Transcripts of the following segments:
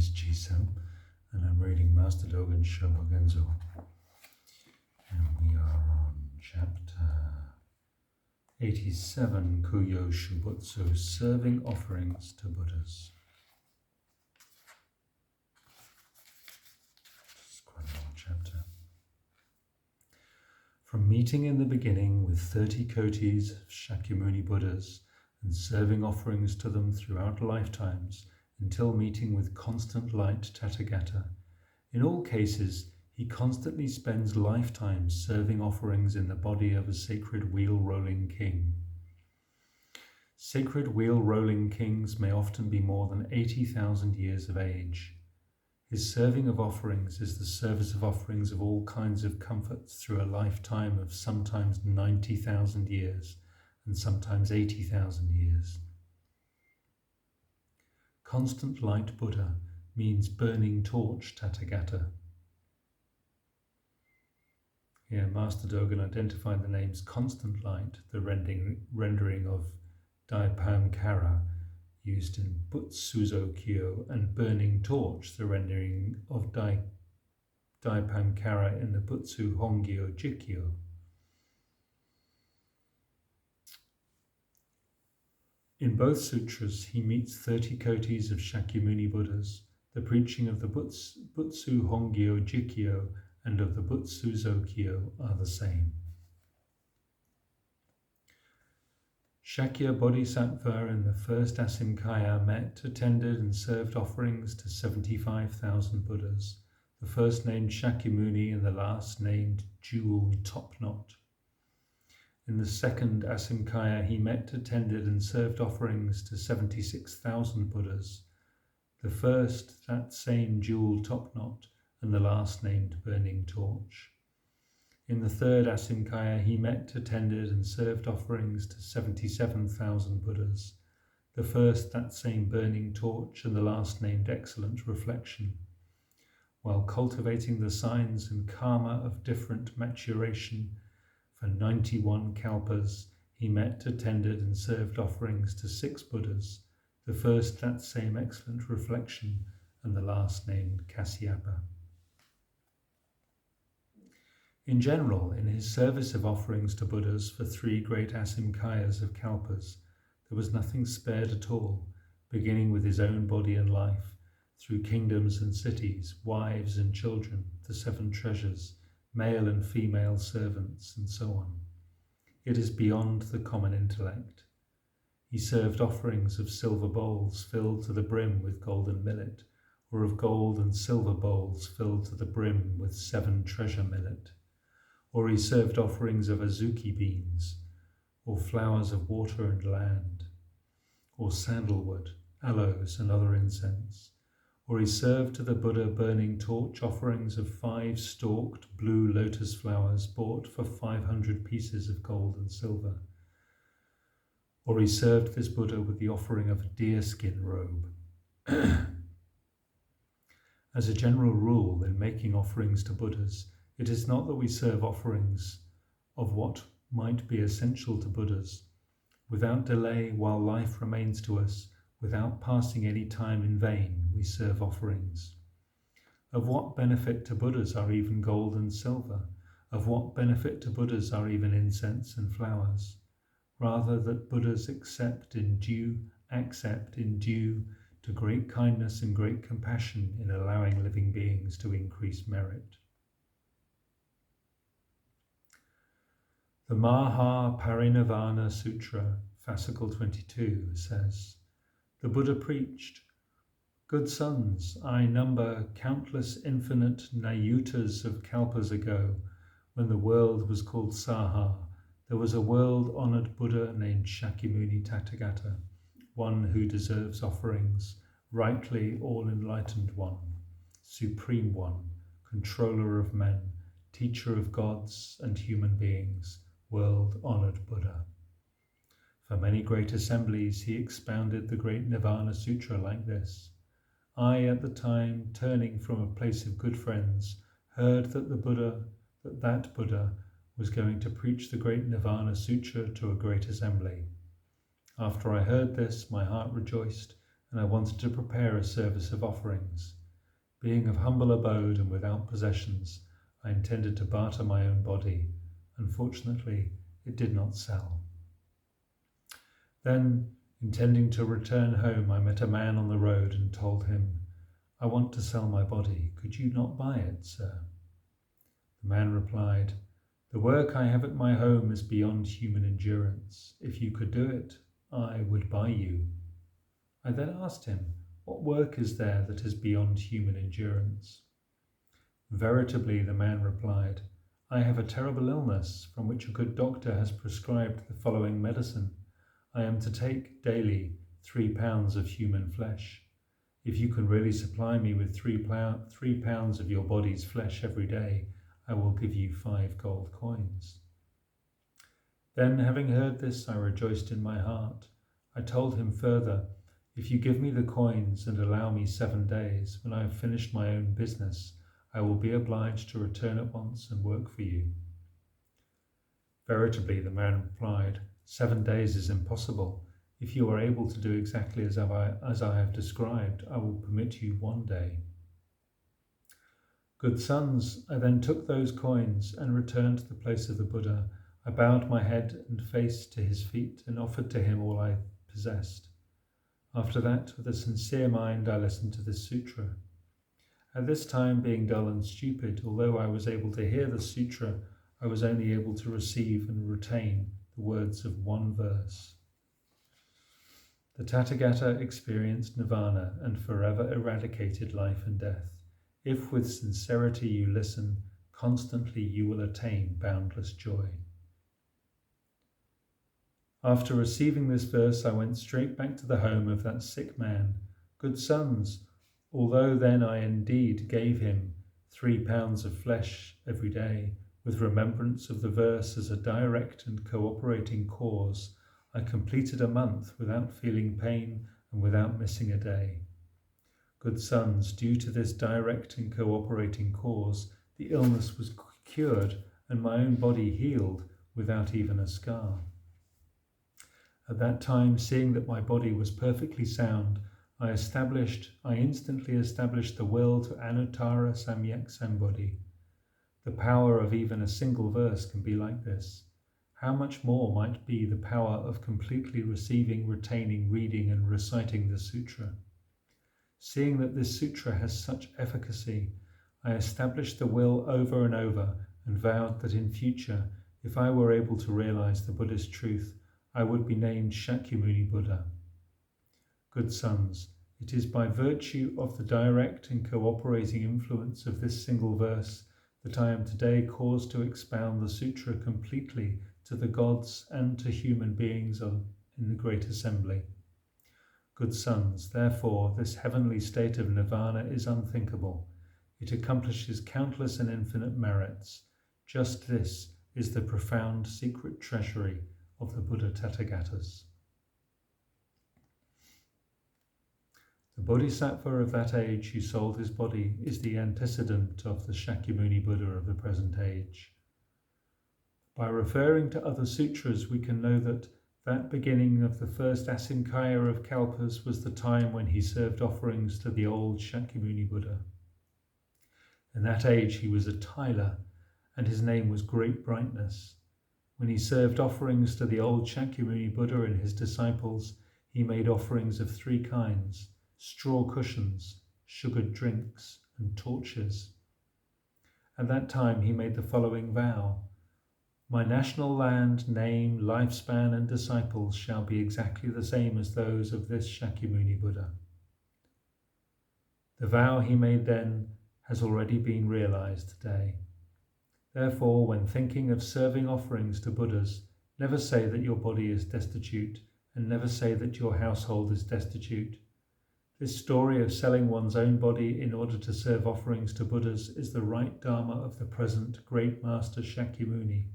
is Jiso, and I'm reading Master Dōgen's Shōbōgenzō. And we are on chapter 87, Kuyo-shobutsu, serving offerings to Buddhas. It's quite a long chapter. From meeting in the beginning with 30 kotis of Shakyamuni Buddhas and serving offerings to them throughout lifetimes until meeting with constant light Tathagata, in all cases he constantly spends lifetimes serving offerings in the body of a sacred wheel-rolling king. Sacred wheel-rolling kings may often be more than 80,000 years of age. His serving of offerings is the service of offerings of all kinds of comforts through a lifetime of sometimes 90,000 years and sometimes 80,000 years. Constant light Buddha means burning torch Tathagata. Here Master Dōgen identified the names constant light, the rendering of Daipankara, used in Butsuzo-kyo, and burning torch, the rendering of Daipankara in the Butsu Hongyo Jikyo. In both sutras, he meets 30 kotis of Shakyamuni Buddhas. The preaching of the Butsu Hongyo Jikyo and of the Butsuzo-kyo are the same. Shakya Bodhisattva in the first Asimkaya met, attended and served offerings to 75,000 Buddhas, the first named Shakyamuni and the last named Jewel Topknot. In the second Asimkaya he met, attended and served offerings to 76,000 Buddhas, the first that same Jewel Topknot and the last named Burning Torch. In the third Asimkaya he met, attended and served offerings to 77,000 Buddhas, the first that same Burning Torch and the last named Excellent Reflection. While cultivating the signs and karma of different maturation for 91 kalpas, he met, attended and served offerings to 6 Buddhas, the first that same Excellent Reflection and the last named Kasyapa. In general, in his service of offerings to Buddhas for 3 great Asimkayas of kalpas, there was nothing spared at all, beginning with his own body and life, through kingdoms and cities, wives and children, the 7 treasures, male and female servants, and so on. It is beyond the common intellect. He served offerings of silver bowls filled to the brim with golden millet, or of gold and silver bowls filled to the brim with 7 treasure millet. Or he served offerings of azuki beans, or flowers of water and land, or sandalwood, aloes and other incense. Or he served to the Buddha burning torch offerings of 5 stalked blue lotus flowers bought for 500 pieces of gold and silver. Or he served this Buddha with the offering of a deerskin robe. As a general rule, in making offerings to Buddhas, it is not that we serve offerings of what might be essential to Buddhas. Without delay, while life remains to us, without passing any time in vain, we serve offerings. Of what benefit to Buddhas are even gold and silver? Of what benefit to Buddhas are even incense and flowers? Rather that Buddhas accept in due to great kindness and great compassion in allowing living beings to increase merit. The Maha Parinirvana Sutra, fascicle 22, says, "The Buddha preached, 'Good sons, I number countless infinite nayutas of kalpas ago, when the world was called Saha. There was a world-honored Buddha named Shakyamuni Tathagata, one who deserves offerings, rightly all-enlightened one, supreme one, controller of men, teacher of gods and human beings, world-honored Buddha.' For many great assemblies he expounded the great Nirvana Sutra like this. I, at the time, turning from a place of good friends, heard that that Buddha was going to preach the great Nirvana Sutra to a great assembly. After I heard this, my heart rejoiced, and I wanted to prepare a service of offerings. Being of humble abode and without possessions, I intended to barter my own body. Unfortunately, it did not sell. Then, intending to return home, I met a man on the road and told him, "I want to sell my body. Could you not buy it, sir?" The man replied, "The work I have at my home is beyond human endurance. If you could do it, I would buy you." I then asked him, "What work is there that is beyond human endurance?" "Veritably," the man replied, "I have a terrible illness from which a good doctor has prescribed the following medicine. I am to take daily 3 pounds of human flesh. If you can really supply me with 3 pounds of your body's flesh every day, I will give you 5 gold coins." Then, having heard this, I rejoiced in my heart. I told him further, "If you give me the coins and allow me 7 days, when I have finished my own business, I will be obliged to return at once and work for you." "Veritably," the man replied, 7 days is impossible. If you are able to do exactly as I have described, I will permit you 1 day." "Good sons," I then took those coins and returned to the place of the Buddha. I bowed my head and face to his feet and offered to him all I possessed. After that, with a sincere mind, I listened to this sutra. At this time, being dull and stupid, although I was able to hear the sutra, I was only able to receive and retain the words of one verse. The Tathagata experienced nirvana and forever eradicated life and death. If with sincerity you listen, constantly you will attain boundless joy. After receiving this verse, I went straight back to the home of that sick man. "Good sons, although then I indeed gave him 3 pounds of flesh every day, with remembrance of the verse as a direct and cooperating cause, I completed a month without feeling pain and without missing a day. Good sons, due to this direct and cooperating cause, the illness was cured and my own body healed without even a scar. At that time, seeing that my body was perfectly sound, I instantly established the will to Anuttara Samyak Sambodhi. The power of even a single verse can be like this. How much more might be the power of completely receiving, retaining, reading and reciting the sutra? Seeing that this sutra has such efficacy, I established the will over and over and vowed that in future, if I were able to realize the Buddhist truth, I would be named Shakyamuni Buddha. Good sons, it is by virtue of the direct and cooperating influence of this single verse that I am today caused to expound the sutra completely to the gods and to human beings in the Great Assembly. Good sons, therefore, this heavenly state of nirvana is unthinkable. It accomplishes countless and infinite merits. Just this is the profound secret treasury of the Buddha Tathagatas. The Bodhisattva of that age who sold his body is the antecedent of the Shakyamuni Buddha of the present age. By referring to other sutras, we can know that beginning of the first Asimkaya of Kalpas was the time when he served offerings to the old Shakyamuni Buddha. In that age he was a Tyler, and his name was Great Brightness. When he served offerings to the old Shakyamuni Buddha and his disciples, he made offerings of 3 kinds: straw cushions, sugared drinks, and torches. At that time he made the following vow: "My national land, name, lifespan, and disciples shall be exactly the same as those of this Shakyamuni Buddha." The vow he made then has already been realized today. Therefore, when thinking of serving offerings to Buddhas, never say that your body is destitute, and never say that your household is destitute. This story of selling one's own body in order to serve offerings to Buddhas is the right dharma of the present great master Shakyamuni.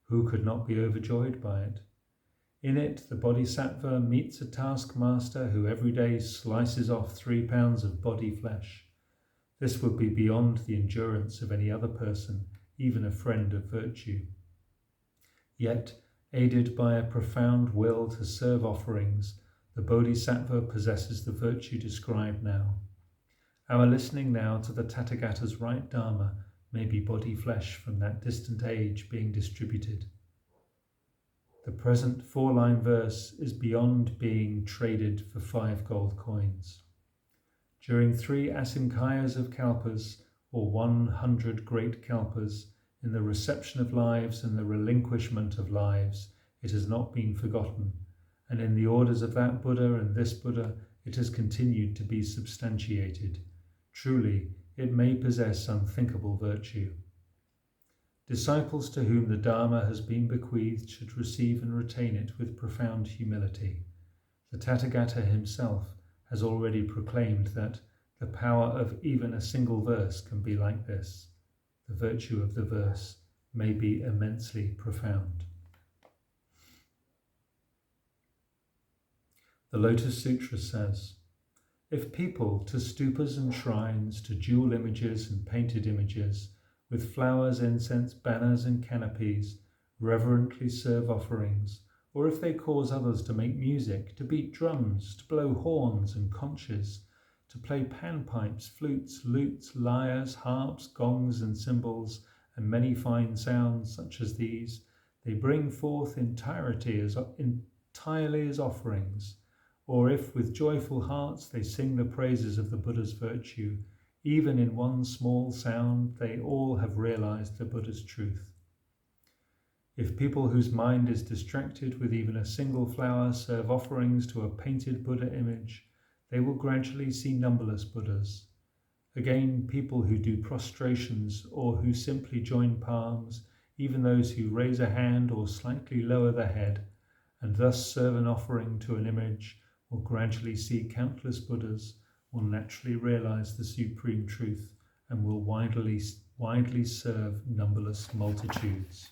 Who could not be overjoyed by it? In it, the Bodhisattva meets a taskmaster who every day slices off 3 pounds of body flesh. This would be beyond the endurance of any other person, even a friend of virtue. Yet, aided by a profound will to serve offerings, the Bodhisattva possesses the virtue described now. Our listening now to the Tathagata's right Dharma may be body flesh from that distant age being distributed. The present 4-line verse is beyond being traded for 5 gold coins. During 3 asimkayas of kalpas, or 100 great kalpas, in the reception of lives and the relinquishment of lives, it has not been forgotten, and in the orders of that Buddha and this Buddha, it has continued to be substantiated. Truly, it may possess unthinkable virtue. Disciples to whom the Dharma has been bequeathed should receive and retain it with profound humility. The Tathagata himself has already proclaimed that the power of even a single verse can be like this. The virtue of the verse may be immensely profound. The Lotus Sutra says, if people to stupas and shrines, to jewel images and painted images, with flowers, incense, banners and canopies, reverently serve offerings, or if they cause others to make music, to beat drums, to blow horns and conches, to play panpipes, flutes, lutes, lyres, harps, gongs and cymbals, and many fine sounds such as these, they bring forth entirely as offerings, or if with joyful hearts they sing the praises of the Buddha's virtue, even in one small sound they all have realized the Buddha's truth. If people whose mind is distracted with even a single flower serve offerings to a painted Buddha image, they will gradually see numberless Buddhas. Again, people who do prostrations or who simply join palms, even those who raise a hand or slightly lower the head, and thus serve an offering to an image, will gradually see countless Buddhas, will naturally realize the supreme truth, and will widely serve numberless multitudes.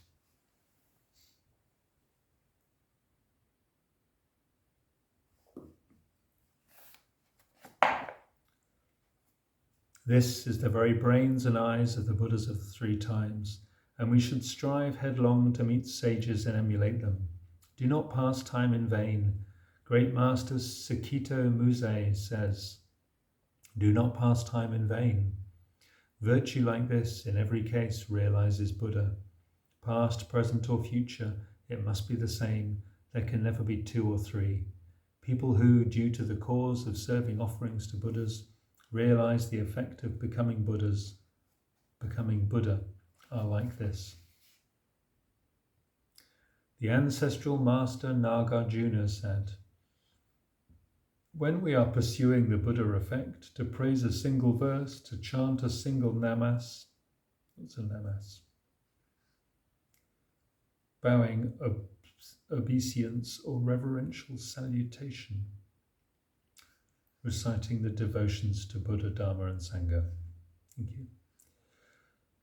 This is the very brains and eyes of the Buddhas of the 3 times, and we should strive headlong to meet sages and emulate them. Do not pass time in vain. Great Master Sakito Musei says, do not pass time in vain. Virtue like this, in every case, realizes Buddha. Past, present or future, it must be the same. There can never be 2 or 3. People who, due to the cause of serving offerings to Buddhas, realize the effect of becoming Buddha, are like this. The ancestral master Nagarjuna said, when we are pursuing the Buddha effect, to praise a single verse, to chant a single namas, what's a namas? Bowing obeisance or reverential salutation, reciting the devotions to Buddha, Dharma and Sangha. Thank you.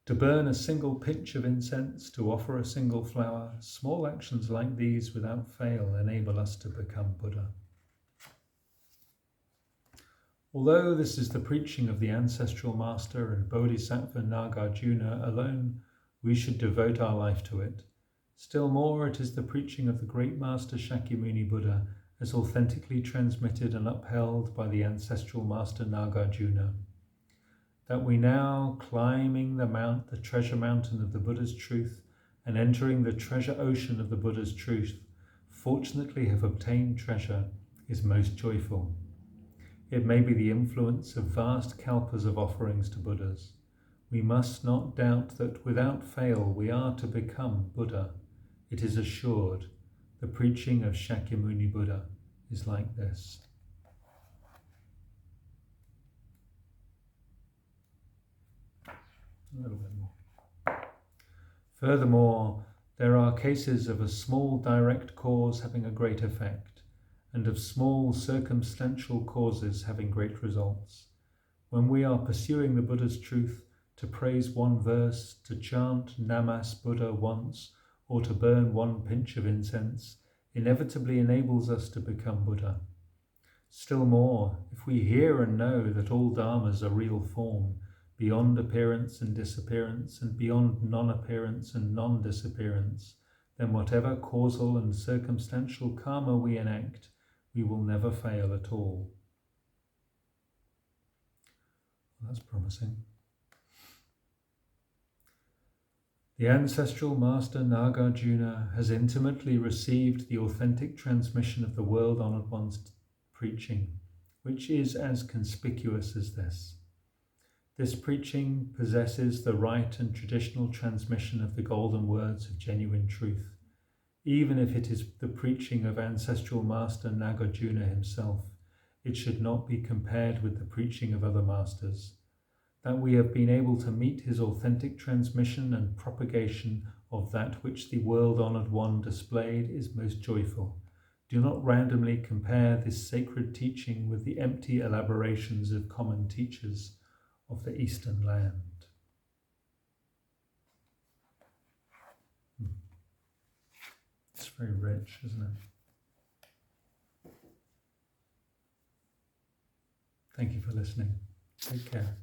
To burn a single pinch of incense, to offer a single flower, small actions like these without fail enable us to become Buddha. Although this is the preaching of the ancestral master and Bodhisattva Nagarjuna alone, we should devote our life to it. Still more, it is the preaching of the great master Shakyamuni Buddha, as authentically transmitted and upheld by the ancestral master Nagarjuna. That we now, climbing the treasure mountain of the Buddha's truth, and entering the treasure ocean of the Buddha's truth, fortunately have obtained treasure, is most joyful. It may be the influence of vast kalpas of offerings to Buddhas. We must not doubt that without fail we are to become Buddha. It is assured. The preaching of Shakyamuni Buddha is like this. A little bit more. Furthermore, there are cases of a small direct cause having a great effect, and of small circumstantial causes having great results. When we are pursuing the Buddha's truth, to praise one verse, to chant Namas Buddha once, or to burn one pinch of incense, inevitably enables us to become Buddha. Still more, if we hear and know that all dharmas are real form, beyond appearance and disappearance, and beyond non-appearance and non-disappearance, then whatever causal and circumstantial karma we enact, We will never fail at all. Well, that's promising. The ancestral master Nagarjuna has intimately received the authentic transmission of the world-honored one's preaching, which is as conspicuous as this. This preaching possesses the right and traditional transmission of the golden words of genuine truth, even if it is the preaching of ancestral master Nagarjuna himself. It should not be compared with the preaching of other masters. That we have been able to meet his authentic transmission and propagation of that which the world-honored one displayed is most joyful. Do not randomly compare this sacred teaching with the empty elaborations of common teachers of the Eastern land. It's very rich, isn't it? Thank you for listening. Take care.